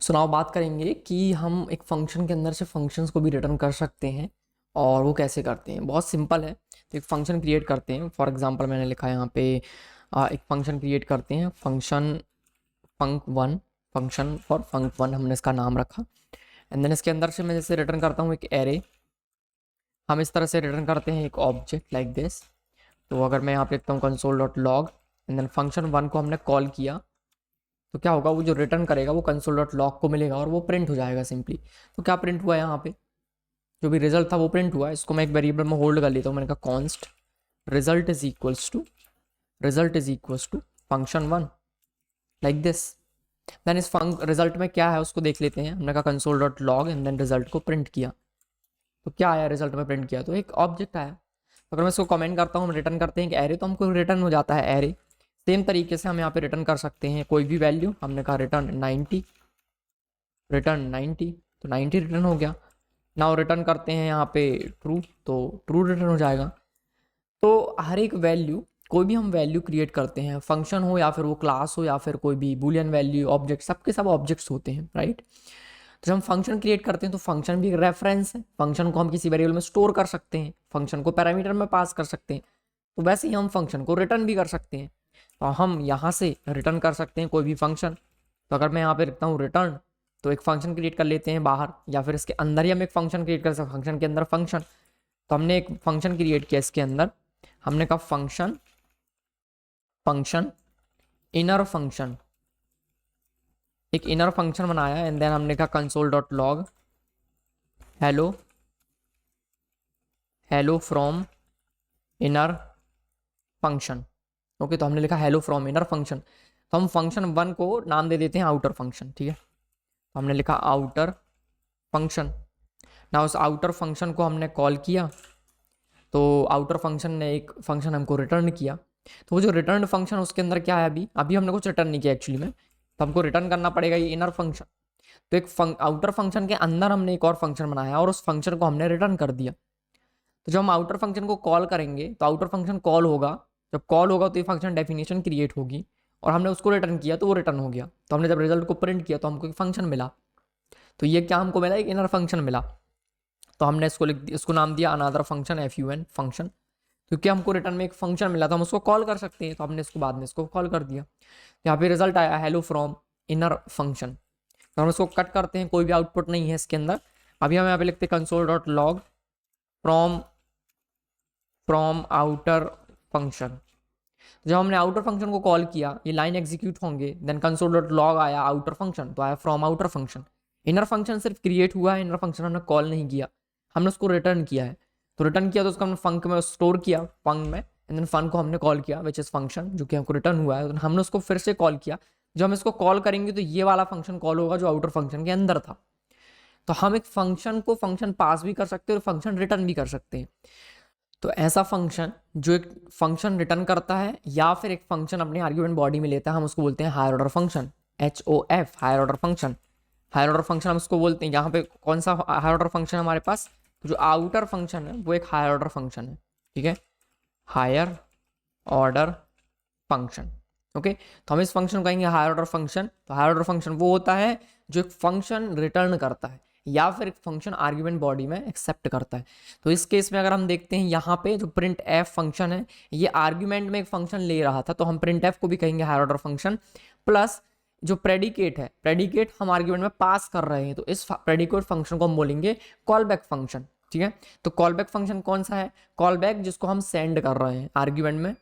So now बात करेंगे कि हम एक फंक्शन के अंदर से फंक्शंस को भी रिटर्न कर सकते हैं और वो कैसे करते हैं। बहुत सिंपल है। तो एक फंक्शन क्रिएट करते हैं। फॉर एग्जांपल मैंने लिखा है यहाँ पे एक फंक्शन क्रिएट करते हैं, function funk one, function for funk one हमने इसका नाम रखा। एंड देन इसके अंदर से मैं जैसे रिटर्न करता हूँ एक एरे, हम इस तरह से रिटर्न करते हैं एक ऑब्जेक्ट लाइक दिस। तो अगर मैं यहाँ पे लिखता हूँ console dot log and then function one को हमने कॉल किया, तो क्या होगा, वो जो रिटर्न करेगा वो कंसोल डॉट लॉग को मिलेगा और वो प्रिंट हो जाएगा सिंपली। तो क्या प्रिंट हुआ यहाँ पे, जो भी रिजल्ट था वो प्रिंट हुआ। इसको मैं एक वेरिएबल में होल्ड कर लेता हूँ। मैंने कहा const result is equals to function one like this. Then इस रिजल्ट में क्या है उसको देख लेते हैं। हमने कहा console dot log and then result को प्रिंट किया, तो क्या आया रिजल्ट में प्रिंट किया, तो एक ऑब्जेक्ट आया। तो अगर मैं इसको कमेंट करता हूँ, हम रिटर्न करते हैं कि एरे, तो हमको रिटर्न हो जाता है एरे। सेम तरीके से हम यहाँ पे रिटर्न कर सकते हैं कोई भी वैल्यू। हमने कहा रिटर्न 90, तो 90 रिटर्न हो गया। नाउ रिटर्न करते हैं यहाँ पे ट्रू, तो ट्रू रिटर्न हो जाएगा। तो हर एक वैल्यू, कोई भी हम वैल्यू क्रिएट करते हैं, फंक्शन हो या फिर वो क्लास हो या फिर कोई भी बुलियन वैल्यू ऑब्जेक्ट, सबके सब ऑब्जेक्ट्स होते हैं, राइट। तो जब हम फंक्शन क्रिएट करते हैं तो फंक्शन भी एक रेफरेंस है। फंक्शन को हम किसी वेरिएबल में स्टोर कर सकते हैं, फंक्शन को पैरामीटर में पास कर सकते हैं। तो वैसे ही हम फंक्शन को रिटर्न भी कर सकते हैं। तो हम यहाँ से रिटर्न कर सकते हैं कोई भी फंक्शन। तो अगर मैं यहाँ पे लिखता हूँ रिटर्न, तो एक फंक्शन क्रिएट कर लेते हैं बाहर, या फिर इसके अंदर ही हम एक फंक्शन क्रिएट कर सकते हैं, फंक्शन के अंदर फंक्शन। तो हमने एक फंक्शन क्रिएट किया इसके अंदर, हमने कहा फंक्शन इनर फंक्शन, एक इनर फंक्शन बनाया। एंड देन हमने कहा console dot log hello from inner function. Okay, तो हमने लिखा हेलो फ्रॉम इनर फंक्शन। तो हम फंक्शन वन को नाम दे देते हैं आउटर फंक्शन, ठीक है। तो हमने लिखा आउटर फंक्शन। ना उस आउटर फंक्शन को हमने कॉल किया, तो आउटर फंक्शन ने एक फंक्शन हमको रिटर्न किया। तो वो जो रिटर्न फंक्शन उसके अंदर क्या है, अभी अभी हमने कुछ रिटर्न नहीं किया एक्चुअली में, तो हमको रिटर्न करना पड़ेगा ये इनर फंक्शन। तो एक आउटर फंक्शन के अंदर हमने एक और फंक्शन बनाया और उस फंक्शन को हमने रिटर्न कर दिया। तो जब हम आउटर फंक्शन को कॉल करेंगे तो आउटर फंक्शन कॉल होगा, जब कॉल होगा तो ये फंक्शन डेफिनेशन क्रिएट होगी और हमने उसको रिटर्न किया तो वो रिटर्न हो गया। तो हमने जब रिजल्ट को प्रिंट किया तो हमको एक फंक्शन मिला। तो ये क्या हमको मिला, एक इनर फंक्शन मिला। तो हमने इसको नाम दिया अनदर फंक्शन, FUN फंक्शन, क्योंकि हमको रिटर्न में एक फंक्शन मिला तो हम उसको कॉल कर सकते हैं। तो हमने इसको बाद में इसको कॉल कर दिया। यहाँ पे रिजल्ट आया हेलो फ्रॉम इनर फंक्शन। तो हम इसको कट करते हैं, कोई भी आउटपुट नहीं है इसके अंदर। अभी हम यहाँ पे लिखते हैं console dot log from outer function. जब हमने आउटर फंक्शन को कॉल किया, ये लाइन एग्जीक्यूट होंगे, देन कंसोल डॉट लॉग आया आउटर फंक्शन, तो आया from outer function. Inner function सिर्फ क्रिएट हुआ है, इनर फंक्शन हमने कॉल नहीं किया, हमने उसको रिटर्न किया है। तो रिटर्न किया तो उसको हमने फंक में स्टोर किया, फंक में, एंड देन फन को हमने कॉल किया विच इज फंक्शन, जो कि हमको रिटर्न हुआ है। तो हमने उसको फिर से कॉल किया। जब हम इसको कॉल करेंगे तो ये वाला फंक्शन कॉल होगा जो आउटर फंक्शन के अंदर था। तो हम एक फंक्शन पास भी कर सकते हैं और फंक्शन रिटर्न भी कर सकते हैं। तो ऐसा फंक्शन जो एक फंक्शन रिटर्न करता है या फिर एक फंक्शन अपने आर्ग्यूमेंट बॉडी में लेता है, हम उसको बोलते हैं higher order function, HOF, higher order function. Higher order function हम उसको बोलते हैं। यहाँ पे कौन सा हायर ऑर्डर फंक्शन है हमारे पास, तो जो आउटर फंक्शन है वो एक हायर ऑर्डर फंक्शन है, ठीक है, हायर ऑर्डर फंक्शन। ओके, तो हम इस फंक्शन को कहेंगे हायर ऑर्डर फंक्शन। तो हायर ऑर्डर फंक्शन वो होता है जो एक फंक्शन रिटर्न करता है या फिर एक फंक्शन आर्ग्यूमेंट बॉडी में एक्सेप्ट करता है। तो इस केस में अगर हम देखते हैं यहाँ पे जो प्रिंट एफ फंक्शन है, ये आर्ग्यूमेंट में एक फंक्शन ले रहा था, तो हम प्रिंट एफ को भी कहेंगे हायर ऑर्डर फंक्शन। प्लस जो प्रेडिकेट है, प्रेडिकेट हम आर्ग्यूमेंट में पास कर रहे हैं, तो इस प्रेडिकेट फंक्शन को हम बोलेंगे कॉल बैक फंक्शन, ठीक है। तो कॉल बैक फंक्शन कौन सा है, कॉल बैक जिसको हम सेंड कर रहे हैं आर्ग्यूमेंट में,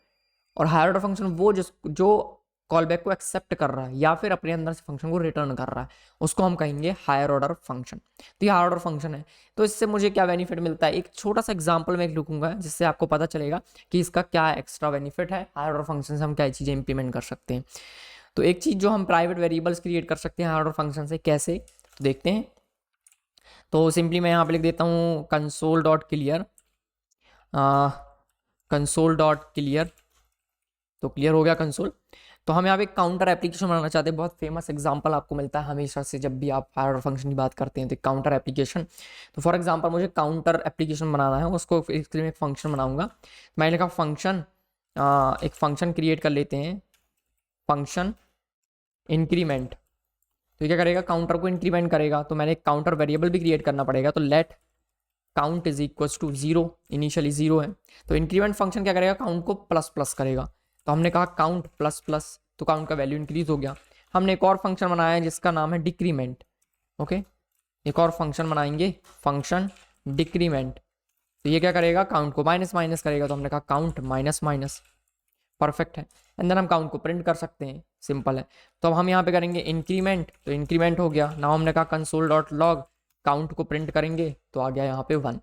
और हायर ऑर्डर फंक्शन वो जो कॉल बैक को एक्सेप्ट कर रहा है या फिर अपने अंदर से फंक्शन को रिटर्न कर रहा है, उसको हम कहेंगे हायर ऑर्डर फंक्शन। तो ये हायर ऑर्डर फंक्शन है। तो इससे मुझे क्या बेनिफिट मिलता है, एक छोटा सा एग्जांपल मैं लिखूंगा जिससे आपको पता चलेगा कि इसका क्या एक्स्ट्रा बेनिफिट है, हायर ऑर्डर फंक्शन से हम क्या चीज़ें इंप्लीमेंट कर सकते हैं। तो एक चीज़ जो हम प्राइवेट वेरिएबल्स क्रिएट कर सकते हैं हायर ऑर्डर फंक्शन से, कैसे, तो देखते हैं। तो सिंपली मैं यहाँ पे लिख देता हूँ कंसोल डॉट क्लियर, तो क्लियर हो गया कंसोल। तो हम यहाँ पे काउंटर एप्लीकेशन बनाना चाहते हैं। बहुत फेमस एग्जांपल आपको मिलता है हमेशा से जब भी आप हायर ऑर्डर फंक्शन की बात करते हैं, तो काउंटर एप्लीकेशन। तो फॉर एग्जांपल मुझे काउंटर एप्लीकेशन बनाना है, उसको इसके लिए एक फंक्शन बनाऊंगा। मैंने कहा फंक्शन, एक फंक्शन क्रिएट कर लेते हैं, फंक्शन इंक्रीमेंट। तो ये क्या करेगा, काउंटर को इंक्रीमेंट करेगा। तो मैंने एक काउंटर वेरिएबल भी क्रिएट करना पड़ेगा, तो let count is equal to 0, initially 0 है। तो इंक्रीमेंट फंक्शन क्या करेगा, काउंट को प्लस प्लस करेगा। तो हमने कहा काउंट प्लस प्लस, तो काउंट का वैल्यू इंक्रीज हो गया। हमने एक और फंक्शन बनाया है जिसका नाम है डिक्रीमेंट। ओके, एक और फंक्शन बनाएंगे, फंक्शन डिक्रीमेंट। तो ये क्या करेगा, काउंट को माइनस माइनस करेगा। तो हमने कहा काउंट माइनस माइनस, परफेक्ट है। एंड देन हम काउंट को प्रिंट कर सकते हैं, सिंपल है। तो अब हम यहाँ पे करेंगे इंक्रीमेंट, तो इंक्रीमेंट हो गया। नाउ हमने कहा कंसोल डॉट लॉग, काउंट को प्रिंट करेंगे तो आ गया यहाँ पे 1।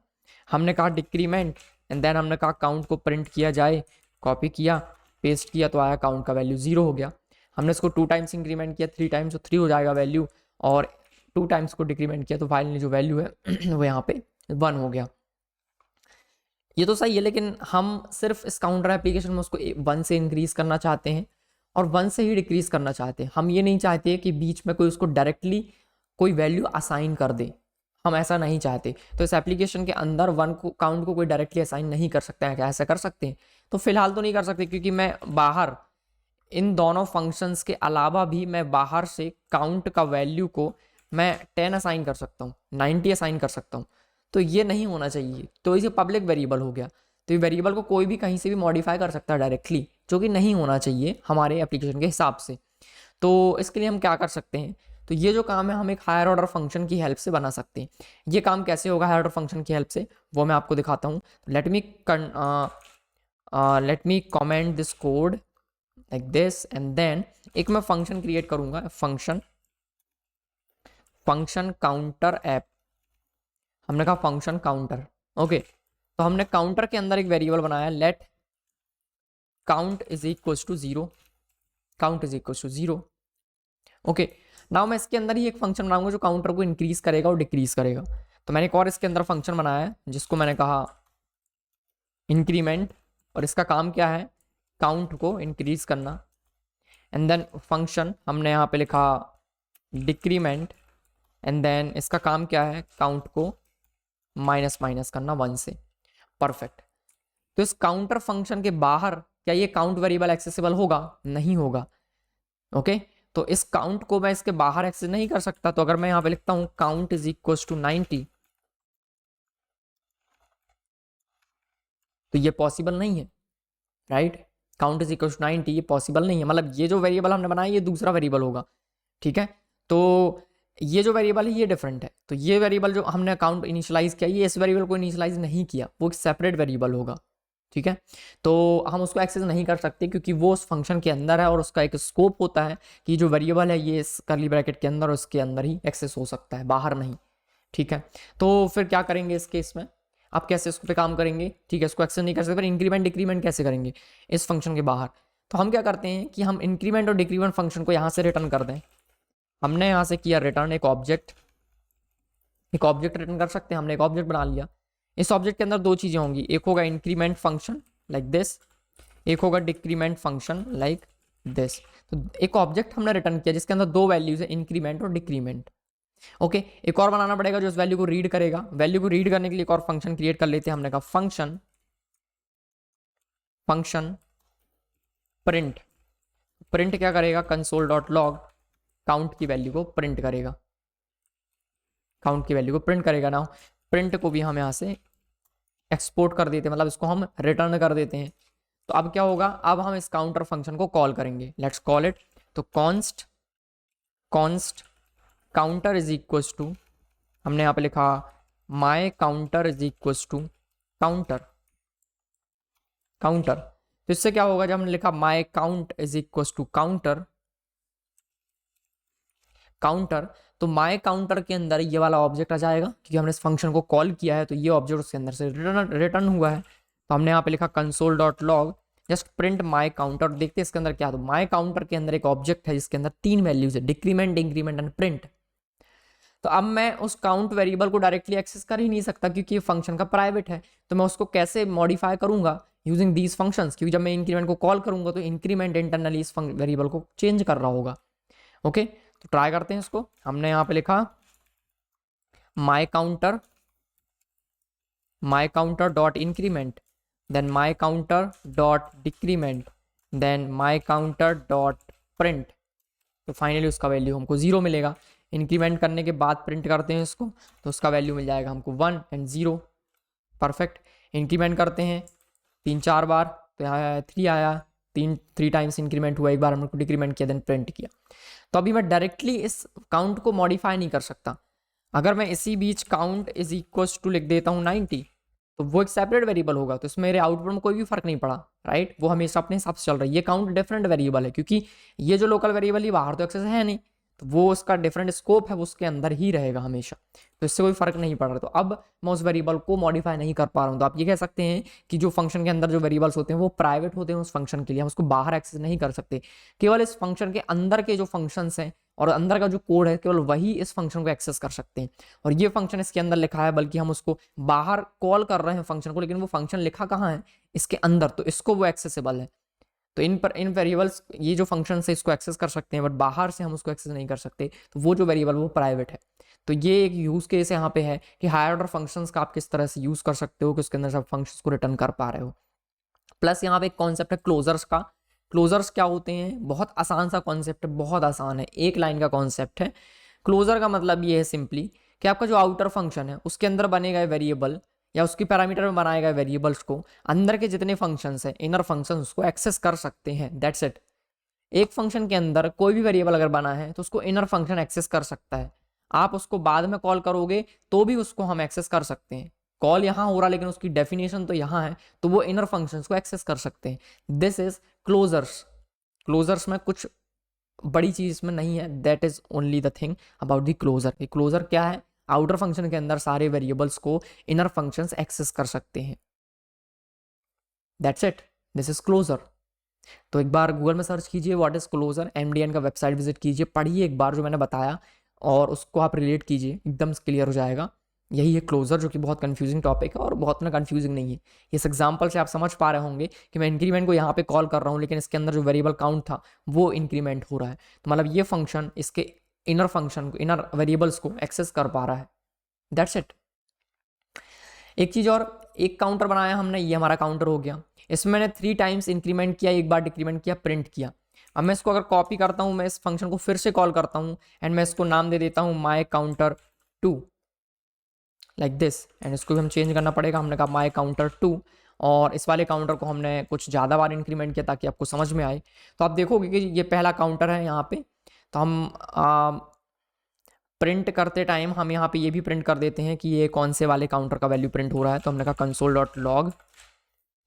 हमने कहा डिक्रीमेंट, एंड देन हमने कहा काउंट को प्रिंट किया जाए, कॉपी किया, पेस्ट किया, तो आया काउंट का वैल्यू 0 हो गया। हमने इसको 2 टाइम्स इंक्रीमेंट किया, 3 टाइम्स, तो 3 हो जाएगा वैल्यू, और 2 टाइम्स को डिक्रीमेंट किया तो फाइनली जो वैल्यू है वो यहाँ पे 1 हो गया। ये तो सही है, लेकिन हम सिर्फ इस काउंटर एप्लीकेशन में उसको 1 से इंक्रीज करना चाहते हैं और 1 से ही डिक्रीज करना चाहते हैं। हम ये नहीं चाहते कि बीच में कोई उसको डायरेक्टली कोई वैल्यू असाइन कर दे, हम ऐसा नहीं चाहते। तो इस एप्लीकेशन के अंदर 1 को काउंट को कोई डायरेक्टली असाइन नहीं कर सकता है। क्या ऐसा कर सकते हैं? तो फिलहाल तो नहीं कर सकते, क्योंकि मैं बाहर इन दोनों फंक्शंस के अलावा भी मैं बाहर से काउंट का वैल्यू को मैं 10 असाइन कर सकता हूँ, 90 असाइन कर सकता हूँ। तो ये नहीं होना चाहिए। तो इसे पब्लिक वेरिएबल हो गया, तो ये वेरिएबल को कोई भी कहीं से भी मॉडिफाई कर सकता है डायरेक्टली, जो कि नहीं होना चाहिए हमारे एप्लीकेशन के हिसाब से। तो इसके लिए हम क्या कर सकते हैं, तो ये जो काम है हम एक हायर ऑर्डर फंक्शन की हेल्प से बना सकते हैं। ये काम कैसे होगा हायर ऑर्डर फंक्शन की हेल्प से, वो मैं आपको दिखाता हूँ। Let me comment this code like this, and then एक मैं फंक्शन क्रिएट करूंगा, फंक्शन काउंटर ऐप। हमने कहा फंक्शन काउंटर, ओके। तो हमने काउंटर के अंदर एक वेरिएबल बनाया, let count is equal to 0, count is equal to 0, okay. Now मैं इसके अंदर ही एक फंक्शन बनाऊंगा जो काउंटर को इंक्रीज करेगा और डिक्रीज करेगा। तो मैंने एक और इसके अंदर फंक्शन बनाया है जिसको मैंने कहा इंक्रीमेंट, और इसका काम क्या है, काउंट को इंक्रीज करना। एंड देन फंक्शन हमने यहाँ पे लिखा डिक्रीमेंट, एंड देन इसका काम क्या है, काउंट को माइनस माइनस करना 1 से, परफेक्ट। तो इस काउंटर फंक्शन के बाहर क्या ये काउंट वेरिएबल एक्सेसिबल होगा? नहीं होगा, ओके। तो इस काउंट को मैं इसके बाहर एक्सेस नहीं कर सकता। तो अगर मैं यहाँ पे लिखता हूँ काउंट इज इक्वल टू 90, तो ये पॉसिबल नहीं है, right. Count is equal to 90 ये पॉसिबल नहीं है, मतलब ये जो वेरिएबल हमने बनाया ये दूसरा वेरिएबल होगा, ठीक है। तो ये जो वेरिएबल है ये डिफरेंट है। तो ये वेरिएबल जो हमने अकाउंट इनिशियलाइज किया, ये इस वेरिएबल को इनिशियलाइज नहीं किया, वो एक सेपरेट वेरिएबल होगा, ठीक है। तो हम उसको एक्सेस नहीं कर सकते क्योंकि वो उस फंक्शन के अंदर है और उसका एक स्कोप होता है कि जो वेरिएबल है ये इस कर्ली ब्रैकेट के अंदर और उसके अंदर ही एक्सेस हो सकता है, बाहर नहीं, ठीक है। तो फिर क्या करेंगे इस केस में, आप कैसे इस पे काम करेंगे, ठीक है। इसको एक्सेस नहीं कर सकते, फिर इंक्रीमेंट डिक्रीमेंट कैसे करेंगे इस फंक्शन के बाहर। तो हम क्या करते हैं कि हम इंक्रीमेंट और डिक्रीमेंट फंक्शन को यहाँ से रिटर्न कर दें। हमने यहाँ से किया रिटर्न एक ऑब्जेक्ट रिटर्न कर सकते हैं। हमने एक ऑब्जेक्ट बना लिया, इस ऑब्जेक्ट के अंदर 2 चीजें होंगी, एक होगा इंक्रीमेंट फंक्शन लाइक दिस, एक होगा डिक्रीमेंट फंक्शन लाइक दिस। तो एक ऑब्जेक्ट हमने रिटर्न किया जिसके अंदर 2 वैल्यूज है, इंक्रीमेंट और डिक्रीमेंट, ओके। एक और बनाना पड़ेगा जो उस वैल्यू को रीड करेगा। वैल्यू को रीड करने के लिए एक और फंक्शन क्रिएट कर लेते हैं। हमने कहा फंक्शन प्रिंट क्या करेगा, कंसोल डॉट लॉग काउंट की वैल्यू को प्रिंट करेगा, ना प्रिंट को भी हम यहाँ से एक्सपोर्ट कर देते हैं, मतलब इसको हम रिटर्न कर देते हैं। तो अब क्या होगा, अब हम इस काउंटर फंक्शन को कॉल करेंगे, लेट्स कॉल इट। तो const counter is equal to, हमने यहाँ पे लिखा माई counter is equal to counter. तो इससे क्या होगा, जब हमने लिखा माई count is equal to counter, तो माई काउंटर के अंदर ये वाला ऑब्जेक्ट आ जाएगा क्योंकि हमने इस फंक्शन को कॉल किया है, तो ये ऑब्जेक्ट उसके अंदर से रिटर्न हुआ है। तो हमने यहाँ पे लिखा console dot log just print my counter. देखते हैं इसके अंदर क्या, तो माई काउंटर के अंदर एक ऑब्जेक्ट है जिसके अंदर 3 वैल्यूज है, डिक्रीमेंट, इंक्रीमेंट एंड प्रिंट। तो अब मैं उस काउंट वेरिएबल को डायरेक्टली एक्सेस कर ही नहीं सकता क्योंकि ये फंक्शन का प्राइवेट है। तो मैं उसको कैसे मॉडिफाई करूंगा, यूजिंग दीज फंक्शंस, क्योंकि जब मैं इंक्रीमेंट को कॉल करूंगा तो इंक्रीमेंट इंटरनली इस वेरिएबल को चेंज कर रहा होगा, ओके। तो ट्राई करते हैं इसको। हमने यहाँ पे लिखा माई काउंटर डॉट इंक्रीमेंट, देन माई काउंटर डॉट डिक्रीमेंट, देन माई काउंटर डॉट प्रिंट, तो फाइनली उसका वैल्यू हमको 0 मिलेगा। इंक्रीमेंट करने के बाद प्रिंट करते हैं इसको, तो उसका वैल्यू मिल जाएगा हमको 1 एंड 0। परफेक्ट। इंक्रीमेंट करते हैं 3-4 बार, तो यहाँ आया 3 आया, 3 टाइम्स इंक्रीमेंट हुआ, एक बार हमने डिक्रीमेंट किया देन प्रिंट किया। तो अभी मैं डायरेक्टली इस काउंट को मॉडिफाई नहीं कर सकता। अगर मैं इसी बीच काउंट इज इक्वल्स टू लिख देता हूँ 90, तो वो एक सेपरेट वेरिएबल होगा, तो इसमें मेरे आउटपुट में कोई भी फर्क नहीं पड़ा, राइट। वो हमेशा अपने हिसाब से चल रहा है। ये काउंट डिफरेंट वेरिएबल है, क्योंकि ये जो लोकल वेरिएबल है बाहर तो एक्सेस है नहीं, तो वो उसका डिफरेंट स्कोप है, वो उसके अंदर ही रहेगा हमेशा, तो इससे कोई फर्क नहीं पड़ रहा। तो अब मैं उस वेरिएबल को मॉडिफाई नहीं कर पा रहा हूँ। तो आप ये कह सकते हैं कि जो फंक्शन के अंदर जो वेरिएबल्स होते हैं वो प्राइवेट होते हैं उस फंक्शन के लिए, हम उसको बाहर एक्सेस नहीं कर सकते। केवल इस फंक्शन के अंदर के जो फंक्शंस हैं और अंदर का जो कोड है, केवल वही इस फंक्शन को एक्सेस कर सकते हैं। और ये फंक्शन इसके अंदर लिखा है, बल्कि हम उसको बाहर कॉल कर रहे हैं फंक्शन को, लेकिन वो फंक्शन लिखा कहाँ है, इसके अंदर, तो इसको वो एक्सेसिबल है। तो इन वेरिएबल्स, ये जो फंक्शन है इसको एक्सेस कर सकते हैं, बट बाहर से हम उसको एक्सेस नहीं कर सकते, तो वो जो वेरिएबल वो प्राइवेट है। तो ये एक यूज केस यहाँ पे है कि हायर ऑर्डर फंक्शंस का आप किस तरह से यूज कर सकते हो कि उसके अंदर सब फंक्शंस को रिटर्न कर पा रहे हो। प्लस यहाँ पे एक कॉन्सेप्ट है क्लोजर्स का। क्लोजर्स क्या होते हैं, बहुत आसान सा कॉन्सेप्ट है, बहुत आसान है, एक लाइन का कॉन्सेप्ट है। क्लोजर का मतलब ये है सिंपली कि आपका जो आउटर फंक्शन है उसके अंदर बने गए वेरिएबल या उसकी पैरामीटर में बनाए गए वेरिएबल्स को अंदर के जितने फंक्शंस हैं, इनर फंक्शंस, उसको एक्सेस कर सकते हैं, दैट्स इट। एक फंक्शन के अंदर कोई भी वेरिएबल अगर बना है तो उसको इनर फंक्शन एक्सेस कर सकता है। आप उसको बाद में कॉल करोगे तो भी उसको हम एक्सेस कर सकते हैं। कॉल यहाँ हो रहा लेकिन उसकी डेफिनेशन तो यहाँ है, तो वो इनर फंक्शंस को एक्सेस कर सकते हैं। This is closures. क्लोजर्स में कुछ बड़ी चीज इसमें नहीं है, that is only the thing about the closure. Closure क्या है, आउटर फंक्शन के अंदर सारे वेरिएबल्स को इनर फंक्शंस एक्सेस कर सकते हैं, that's it, this is closure. तो एक बार गूगल में सर्च कीजिए व्हाट इज क्लोजर, एमडीएन का वेबसाइट विजिट कीजिए, पढ़िए एक बार जो मैंने बताया और उसको आप रिलेट कीजिए, एकदम क्लियर हो जाएगा। यही है क्लोजर, जो कि बहुत कंफ्यूजिंग टॉपिक है और बहुत ना कंफ्यूजिंग नहीं है। इस एग्जांपल से आप समझ पा रहे होंगे कि मैं इंक्रीमेंट को यहाँ पे कॉल कर रहा हूँ, लेकिन इसके अंदर जो वेरिएबल काउंट था वो इंक्रीमेंट हो रहा है, तो मतलब ये फंक्शन इसके इनर फंक्शन को, इनर वेरिएबल्स को एक्सेस कर पा रहा है, दैट्स इट। एक चीज और, एक काउंटर बनाया हमने, ये हमारा काउंटर हो गया। इसमें मैंने 3 टाइम्स इंक्रीमेंट किया, एक बार डिक्रीमेंट किया, प्रिंट किया। अब मैं इसको अगर कॉपी करता हूँ, मैं इस फंक्शन को फिर से कॉल करता हूँ एंड मैं इसको नाम दे देता हूँ माई काउंटर 2 लाइक दिस, एंड इसको भी हम चेंज करना पड़ेगा। हमने कहा माई काउंटर 2, और इस वाले काउंटर को हमने कुछ ज़्यादा बार इंक्रीमेंट किया ताकि आपको समझ में आए। तो आप देखोगे कि ये पहला काउंटर है यहाँ पे, तो हम प्रिंट करते टाइम हम यहाँ पे ये भी प्रिंट कर देते हैं कि ये कौन से वाले काउंटर का वैल्यू प्रिंट हो रहा है। तो हमने कहा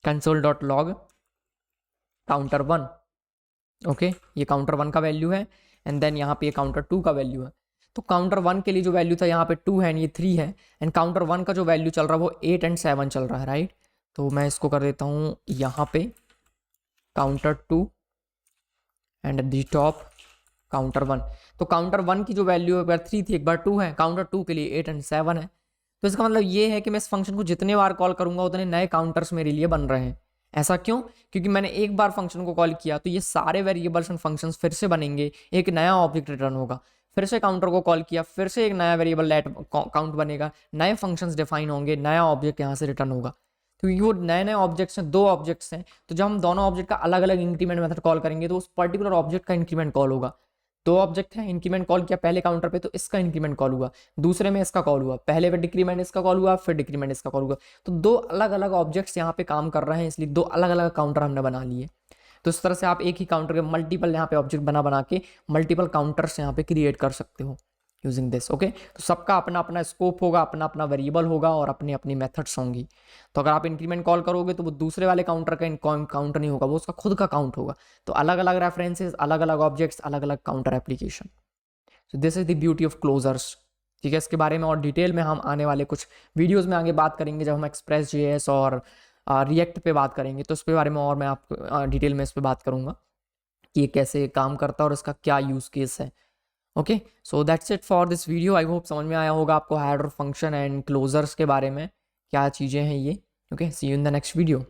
कंसोल.लॉग काउंटर 1, ओके, ये काउंटर 1 का वैल्यू है, एंड देन यहाँ पे ये काउंटर 2 का वैल्यू है। तो काउंटर 1 के लिए जो वैल्यू था यहाँ पे 2 है, ये 3 है, एंड काउंटर 1 का जो वैल्यू चल रहा है वो 8 एंड 7 चल रहा है, राइट। तो मैं इसको कर देता हूँ यहाँ पे counter 2 and the top counter 1। तो काउंटर 1 की जो वैल्यू एक बार 3 थी, एक बार 2 है, काउंटर 2 के लिए 8 एंड 7 है। तो इसका मतलब ये है कि मैं इस फंक्शन को जितने बार कॉल करूंगा उतने नए काउंटर्स मेरे लिए बन रहे हैं। ऐसा क्यों? क्योंकि मैंने एक बार फंक्शन को कॉल किया तो ये सारे वेरिएबल्स एंड फंक्शंस फिर से बनेंगे, एक नया ऑब्जेक्ट रिटर्न होगा। फिर से काउंटर को कॉल किया, फिर से एक नया वेरिएबल लेट काउंट बनेगा, नए फंक्शंस डिफाइन होंगे, नया ऑब्जेक्ट यहाँ से रिटर्न होगा। क्योंकि वो नए नए ऑब्जेक्ट्स हैं, 2 ऑब्जेक्ट्स हैं, तो जब हम दोनों ऑब्जेक्ट का अलग अलग इंक्रीमेंट मेथड कॉल करेंगे तो उस पर्टिकुलर ऑब्जेक्ट का इंक्रीमेंट कॉल होगा। 2 ऑब्जेक्ट है, इंक्रीमेंट कॉल किया पहले काउंटर पे तो इसका इंक्रीमेंट कॉल हुआ, दूसरे में इसका कॉल हुआ, पहले पे डिक्रीमेंट इसका कॉल हुआ, फिर डिक्रीमेंट इसका कॉल हुआ। तो 2 अलग अलग ऑब्जेक्ट्स यहाँ पे काम कर रहे हैं, इसलिए 2 अलग अलग काउंटर हमने बना लिए। तो इस तरह से आप एक ही काउंटर के मल्टीपल यहाँ पे ऑब्जेक्ट बना के मल्टीपल काउंटर्स यहाँ पे क्रिएट कर सकते हो यूजिंग दिस, ओके। तो सबका अपना अपना स्कोप होगा, अपना अपना वेरिएबल होगा और अपनी अपनी मेथड्स होंगी। तो अगर आप इंक्रीमेंट कॉल करोगे तो वो दूसरे वाले काउंटर का काउंटर नहीं होगा, वो उसका खुद का काउंट होगा। तो अलग अलग रेफरेंसेस, अलग अलग ऑब्जेक्ट्स, अलग अलग counter application. So this is the beauty of closures, ठीक है। इसके बारे में और डिटेल में हम आने वाले कुछ वीडियोज़ में आगे बात करेंगे, जब हम Express.js और रिएक्ट पे बात करेंगे तो उसके बारे में और मैं आपको डिटेल में इस पर बात करूँगा कि ये कैसे काम करता है और इसका क्या यूज़ केस है। Okay, so that's it for this video. I hope समझ में आया होगा आपको higher order function and closures के बारे में क्या चीज़ें हैं ये। Okay, see you in the next video.